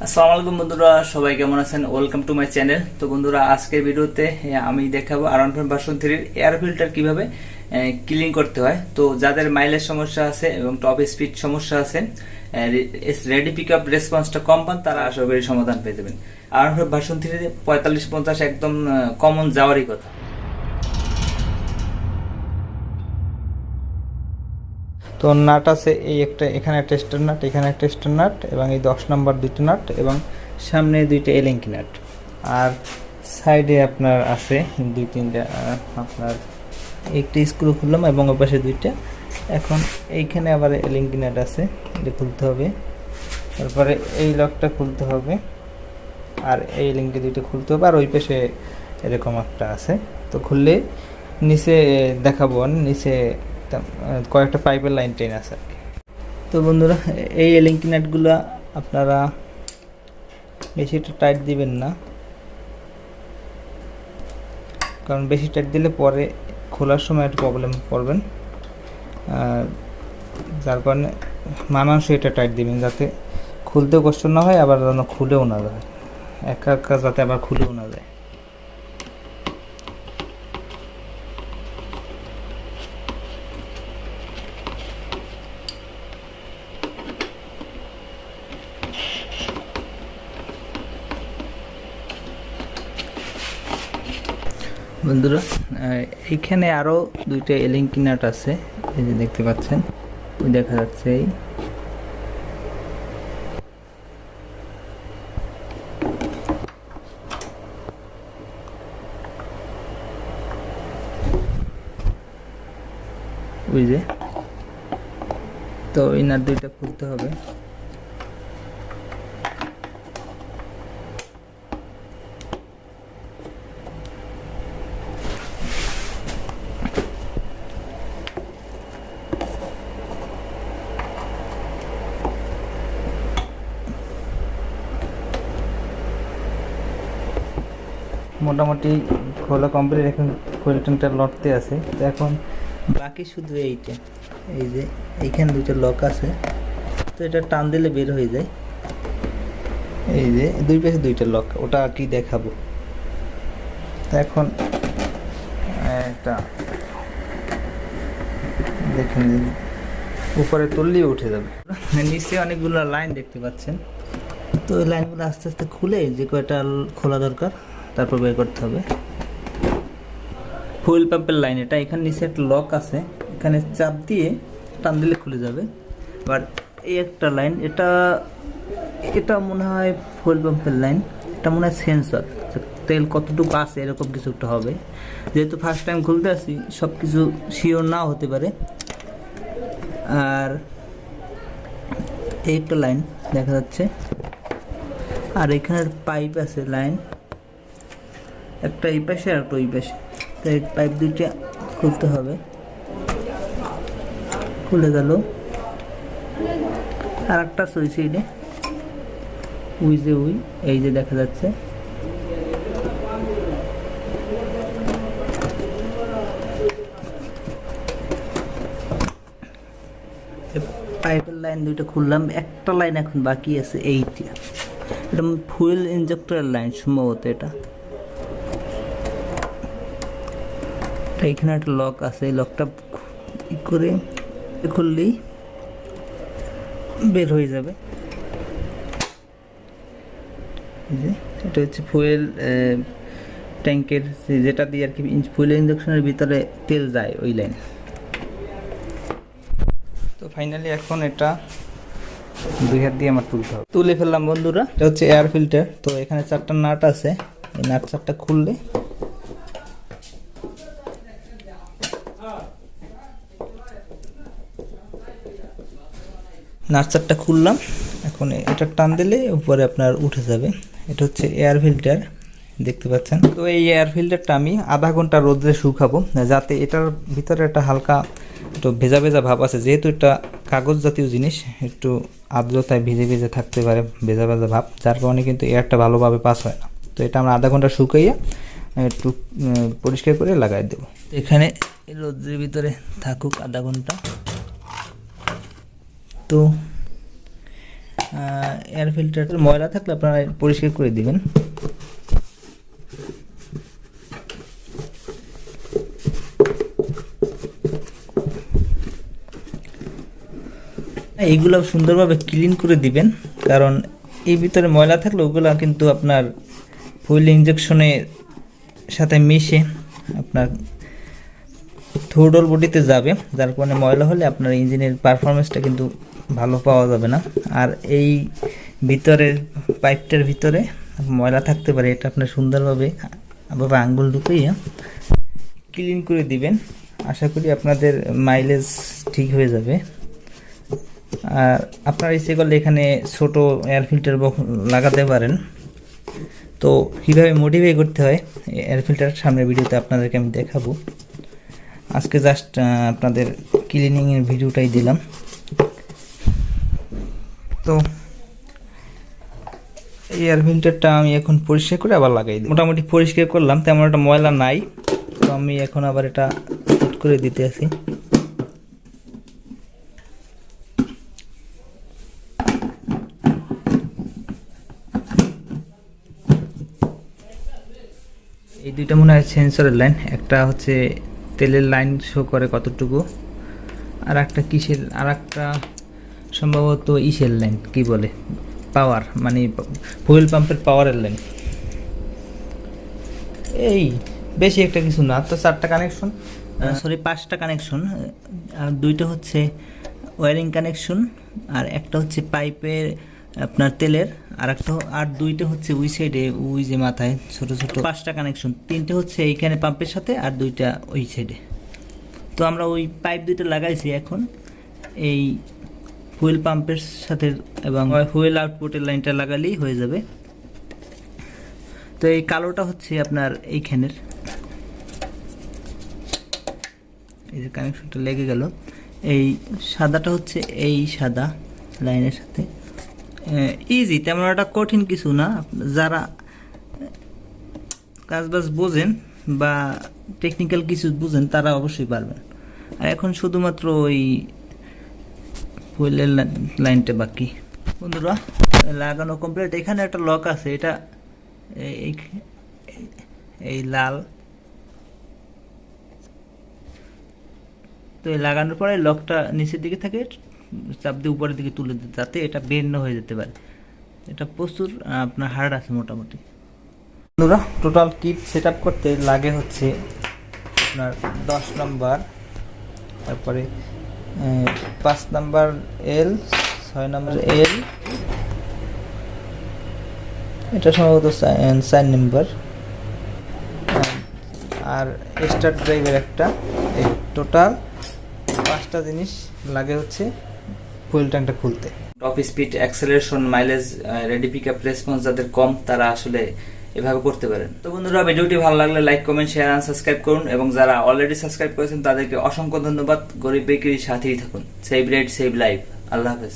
আসসালামু আলাইকুম বন্ধুরা, সবাই কেমন আছেন? Welcome to my channel. তো বন্ধুরা, আজকের ভিডিওতে আমি দেখাবো R15 ভার্সন 3 এর এয়ার ফিল্টার কিভাবে ক্লিন করতে হয়। তো যাদের মাইলেজ সমস্যা আছে এবং টপ স্পিড সমস্যা আছে, রেডি পিক আপ রেসপন্সটা কম পান, তারা আশা করি সমাধান পেয়ে যাবেন। R15 ভার্সন 3 45-50 একদম কমন যাওয়ারই কথা। তো নাট আছে, এই একটা এখানে টেস্টার নাট, এখানে টেস্টার নাট এবং এই 10 নম্বর দুটো নাট এবং সামনে দুইটা এলিঙ্কি নাট, আর সাইডে আপনার আছে দুই তিনটা আপনার একটা স্ক্রু খুললাম এবং ওই পাশে দুইটা। এখন এইখানে আবার এলিঙ্কি নাট আছে, এটা খুলতে হবে। তারপরে এই লকটা খুলতে হবে আর এই লিঙ্কে দুইটা খুলতে হবে, আর ওই পাশে এরকম একটা আছে। তো খুললে নিচে দেখাবো, নিচে কয়েকটা পাইপের লাইন ট্রেন আছে আর কি। তো বন্ধুরা, এই এলিঙ্কি নাটগুলো আপনারা বেশি টাইট দিবেন না, কারণ বেশি টাইট দিলে পরে খোলার সময় একটা প্রবলেম পড়বেন। যার কারণে মানানসই এটা টাইট দিবেন, যাতে খুলতেও কষ্ট না হয়, আবার যেন খুলেও না যায়, একা একা যাতে আবার খুলেও না যায়। বন্ধুরা, এইখানে আরও দুইটা এলিঙ্কি নাট আছে, এই যে দেখতে পাচ্ছেন, ওই দেখা যাচ্ছে এই। ওই যে, তো এই নাট দুইটা খুলতে হবে। মোটামুটি খোলা কমপ্লিট, এখন ফুয়েল ট্যাঙ্কটা লটতে আছে। তো এখন বাকি শুধু এইটা, এই যে এইখানে দুইটা লক আছে, তো এটা টান দিলে বের হয়ে যায়। এই যে দুই পাশে দুইটা লক, ওটা কি দেখাবো। তো এখন একটা দেখেন, উপরে তুললেই উঠে যাবে। নিচে অনেকগুলো লাইন দেখতে পাচ্ছেন, তো ওই লাইনগুলো আস্তে আস্তে খুলে যে কয়টা খোলা দরকার তারপর বের করতে হবে। ফুয়েল পাম্পের লাইন এটা, এখানে নিচে একটা লক আছে, এখানে চাপ দিয়ে টান দিলে খুলে যাবে। এবার এই একটা লাইন, এটা এটা মনে হয় ফুয়েল পাম্পের লাইন, এটা মনে হয় সেন্সর, তেল কতটুকু আছে এরকম কিছু একটা হবে। যেহেতু ফার্স্ট টাইম খুলতে আসি, সব কিছু শিওর নাও হতে পারে। আর এই একটা লাইন দেখা যাচ্ছে, আর এখানের পাইপ আছে লাইন, একটা এই পাশে আর একটা ওই পাশে। তো এই পাইপ দুইটা খুলতে হবে, খুলে গেল। আর একটা সুইচ সাইডে ওই যে ওই এই যে দেখা যাচ্ছে। পাইপের লাইন দুইটা খুললাম, একটা লাইন এখন বাকি আছে, এইটা এটা ফুয়েল ইনজেক্টরের লাইন সম্ভবত। এটা এখানে একটা লক আছে, এই লকটা করে খুললেই বের হয়ে যাবে। এটা হচ্ছে ফুয়েল ট্যাঙ্কের, যেটা দিয়ে আর কি ফুয়েল ইনজেকশনের ভিতরে তেল যায়, ওই লাইন। তো ফাইনালি এখন এটা দুই হাত দিয়ে আমার তুলতে হবে। তুলে ফেললাম বন্ধুরা, এটা হচ্ছে এয়ার ফিল্টার। তো এখানে চারটা নাট আছে, এই নাট চারটা খুললে নার্সারটা খুললাম। এখন এটা টান দিলে উপরে আপনার উঠে যাবে। এটা হচ্ছে এয়ার ফিল্টার, দেখতে পাচ্ছেন। তো এই এয়ার ফিল্টারটা আমি আধা ঘন্টা রোদে শুকাবো, যাতে এটার ভিতরে একটা হালকা একটু ভেজা ভেজা ভাব আছে, যেহেতু এটা কাগজ জাতীয় জিনিস, একটু আর্দ্রতায় ভিজে ভিজে থাকতে পারে, ভেজা ভেজা ভাব, যার কারণে কিন্তু এয়ারটা ভালোভাবে পাস হয় না। তো এটা আমরা আধা ঘন্টা শুকাইয়া একটু পরিষ্কার করে লাগাই দেবো। এখানে রোদ্রের ভিতরে থাকুক আধা ঘন্টা। তো এয়ার ফিল্টার ময়লা থাকলে আপনারা পরিষ্কার করে দিবেন। এইগুলো সুন্দরভাবে ক্লিন করে দিবেন, কারণ এই ভিতরে ময়লা থাকলে ওগুলো কিন্তু আপনার ফুয়েল ইঞ্জেকশনের সাথে মিশে আপনার থ্রোটল বডিতে যাবে, যার কারণে ময়লা হলে আপনার ইঞ্জিনের পারফরমেন্সটা কিন্তু ভালো পাওয়া যাবে না। আর এই ভিতরের পাইপটার ভিতরে ময়লা থাকতে পারে, এটা আপনার সুন্দরভাবে আঙ্গুল ঢুকিয়ে ক্লিন করে দিবেন। আশা করি আপনাদের মাইলেজ ঠিক হয়ে যাবে। আর আপনারা ইচ্ছে করলে এখানে ছোট এয়ার ফিল্টার লাগাতে পারেন। তো কীভাবে মডিফাই করতে হয় এয়ার ফিল্টার সামনের ভিডিওতে আপনাদেরকে আমি দেখাবো। আজকে জাস্ট আপনাদের ক্লিনিংয়ের ভিডিওটাই দিলাম। তো এই এয়ার ফিল্টারটা আমি এখন পরিষ্কার করে আবার লাগাই দিই। মোটামুটি পরিষ্কার করলাম, তেমন একটা ময়লা নাই। তো আমি এখন আবার এটা সেট করে দিতে আছি। এই দুইটা মনে হয় সেন্সরের লাইন, একটা হচ্ছে তেলের লাইন শো করে কতটুকু, আর একটা কিসের, আর একটা সম্ভবত ইসের লাইন, কি বলে, পাওয়ার, মানে ফুয়েল পাম্পের পাওয়ারের লাইন। এই বেশি একটা কিছু না। তো 4টা কানেকশন, সরি 5টা কানেকশন, আর দুইটা হচ্ছে ওয়ারিং কানেকশন, আর একটা হচ্ছে পাইপের আপনার তেলের, আর দুইটা হচ্ছে ওই সাইডে, ওই যে মাথায় ছোট ছোট 5টা কানেকশন। 3টে হচ্ছে এইখানে পাম্পের সাথে, আর 2টা ওই সাইডে। তো আমরা ওই পাইপ 2টা লাগাইছি এখন এই ফুয়েল পাম্পের সাথে, এবং ফুয়েল আউটপুটের লাইনটা লাগালেই হয়ে যাবে। তো এই কালোটা হচ্ছে আপনার এইখানের, এই যে কানেকশনটা লেগে গেল। এই সাদাটা হচ্ছে এই সাদা লাইনের সাথে। ইজি, তেমন একটা কঠিন কিছু না। যারা কাজবাজ বোঝেন বা টেকনিক্যাল কিছু বুঝেন তারা অবশ্যই পারবেন। আর এখন শুধুমাত্র ওই ফুয়েলের লাইনটা বাকি। বন্ধুরা লাগানো কমপ্লিট। এখানে একটা লক আছে, এটা এই লাল। তো এই লাগানোর পরে লকটা নিচের দিকে থাকে, চাপ দিয়ে উপরের দিকে তুলে দিতে, যাতে এটা বেন্ড হয়ে যেতে পারে। এটা প্রচুর আপনার হার্ড আছে মোটামুটি। বন্ধুরা টোটাল কিট সেট আপ করতে লাগে হচ্ছে আপনার 10 নম্বর, তারপরে 5 নম্বর এল, 6 নম্বর এল, এটা সম্ভবত 4 নম্বর, আর স্টার্ট ড্রাইভের একটা। এই টোটাল 5টা জিনিস লাগে হচ্ছে ফুয়েল ট্যাঙ্কটা খুলতে। Top speed, acceleration, mileage, ready pick up, response যাদের কম তারা আসলে এভাবে করতে পারেন। তো বন্ধুরা ভিডিওটি ভালো লাগলে লাইক, কমেন্ট, শেয়ার আর সাবস্ক্রাইব করুন, এবং যারা অলরেডি সাবস্ক্রাইব করেছেন তাদেরকে অসংখ্য ধন্যবাদ। গরিব বেকারির সাথেই থাকুন। Save rate, save life. আল্লাহ হাফেজ।